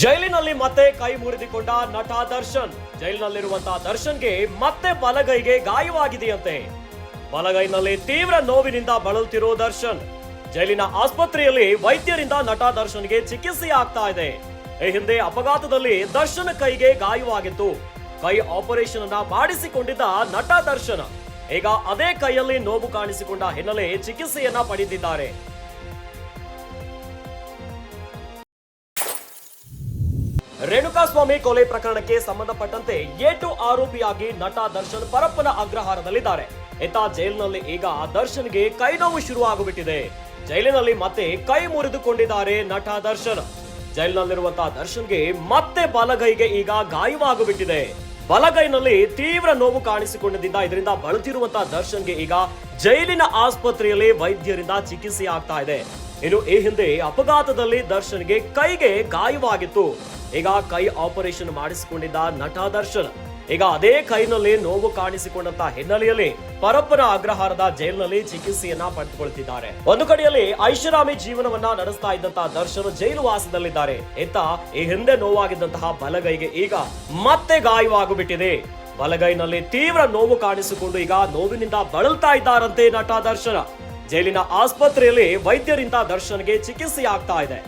ಜೈಲಿನಲ್ಲಿ ಮತ್ತೆ ಕೈ ಮುರಿದುಕೊಂಡ ನಟ ದರ್ಶನ್. ಜೈಲಿನಲ್ಲಿರುವಂತಹ ದರ್ಶನ್ಗೆ ಮತ್ತೆ ಬಲಗೈಗೆ ಗಾಯವಾಗಿದೆಯಂತೆ. ಬಲಗೈನಲ್ಲಿ ತೀವ್ರ ನೋವಿನಿಂದ ಬಳಲುತ್ತಿರೋ ದರ್ಶನ್. ಜೈಲಿನ ಆಸ್ಪತ್ರೆಯಲ್ಲಿ ವೈದ್ಯರಿಂದ ನಟ ದರ್ಶನ್ಗೆ ಚಿಕಿತ್ಸೆ ಆಗ್ತಾ ಇದೆ. ಈ ಹಿಂದೆ ಅಪಘಾತದಲ್ಲಿ ದರ್ಶನ್ ಕೈಗೆ ಗಾಯವಾಗಿತ್ತು. ಕೈ ಆಪರೇಷನ್ ಅನ್ನ ಮಾಡಿಸಿಕೊಂಡಿದ್ದ ನಟ ದರ್ಶನ್ ಈಗ ಅದೇ ಕೈಯಲ್ಲಿ ನೋವು ಕಾಣಿಸಿಕೊಂಡ ಹಿನ್ನೆಲೆ ಚಿಕಿತ್ಸೆಯನ್ನ ಪಡೆದಿದ್ದಾರೆ. ರೇಣುಕಾಸ್ವಾಮಿ ಕೊಲೆ ಪ್ರಕರಣಕ್ಕೆ ಸಂಬಂಧಪಟ್ಟಂತೆ ಏಟು ಆರೋಪಿಯಾಗಿ ನಟ ದರ್ಶನ್ ಪರಪ್ಪನ ಅಗ್ರಹಾರದಲ್ಲಿದ್ದಾರೆ. ಇತ್ತ ಜೈಲಿನಲ್ಲಿ ಈಗ ದರ್ಶನ್ಗೆ ಕೈ ನೋವು ಶುರು ಆಗಿಬಿಟ್ಟಿದೆ. ಜೈಲಿನಲ್ಲಿ ಮತ್ತೆ ಕೈ ಮುರಿದುಕೊಂಡಿದ್ದಾರೆ ನಟ ದರ್ಶನ್. ಜೈಲಿನಲ್ಲಿರುವಂತಹ ದರ್ಶನ್ಗೆ ಮತ್ತೆ ಬಲಗೈಗೆ ಈಗ ಗಾಯವಾಗಿಬಿಟ್ಟಿದೆ. ಬಲಗೈನಲ್ಲಿ ತೀವ್ರ ನೋವು ಕಾಣಿಸಿಕೊಂಡಿದ್ದ ಇದರಿಂದ ಬಳಲುತ್ತಿರುವಂತಹ ದರ್ಶನ್ಗೆ ಈಗ ಜೈಲಿನ ಆಸ್ಪತ್ರೆಯಲ್ಲಿ ವೈದ್ಯರಿಂದ ಚಿಕಿತ್ಸೆ ಆಗ್ತಾ ಇದೆ. ಇನ್ನು ಈ ಹಿಂದೆ ಅಪಘಾತದಲ್ಲಿ ದರ್ಶನ್ಗೆ ಕೈಗೆ ಗಾಯವಾಗಿತ್ತು. ಈಗ ಕೈ ಆಪರೇಷನ್ ಮಾಡಿಸಿಕೊಂಡಿದ್ದ ನಟ ದರ್ಶನ್ ಈಗ ಅದೇ ಕೈನಲ್ಲಿ ನೋವು ಕಾಣಿಸಿಕೊಂಡಂತ ಹಿನ್ನೆಲೆಯಲ್ಲಿ ಪರಪ್ಪನ ಅಗ್ರಹಾರದ ಜೈಲಿನಲ್ಲಿ ಚಿಕಿತ್ಸೆಯನ್ನ ಪಡೆದುಕೊಳ್ಳುತ್ತಿದ್ದಾರೆ. ಒಂದು ಕಡೆಯಲ್ಲಿ ಐಷಾರಾಮಿ ಜೀವನವನ್ನ ನಡೆಸ್ತಾ ಇದ್ದಂತಹ ದರ್ಶನ್ ಜೈಲು ವಾಸದಲ್ಲಿದ್ದಾರೆ. ಇತ್ತ ಈ ಹಿಂದೆ ನೋವಾಗಿದ್ದಂತಹ ಬಲಗೈಗೆ ಈಗ ಮತ್ತೆ ಗಾಯವಾಗಿಬಿಟ್ಟಿದೆ. ಬಲಗೈನಲ್ಲಿ ತೀವ್ರ ನೋವು ಕಾಣಿಸಿಕೊಂಡು ಈಗ ನೋವಿನಿಂದ ಬಳಲ್ತಾ ಇದ್ದಾರಂತೆ ನಟ ದರ್ಶನ್. ಜೈಲಿನ ಆಸ್ಪತ್ರೆಯಲ್ಲಿ ವೈದ್ಯರಿಂದ ದರ್ಶನ್ಗೆ ಚಿಕಿತ್ಸೆ ಆಗ್ತಾ ಇದೆ.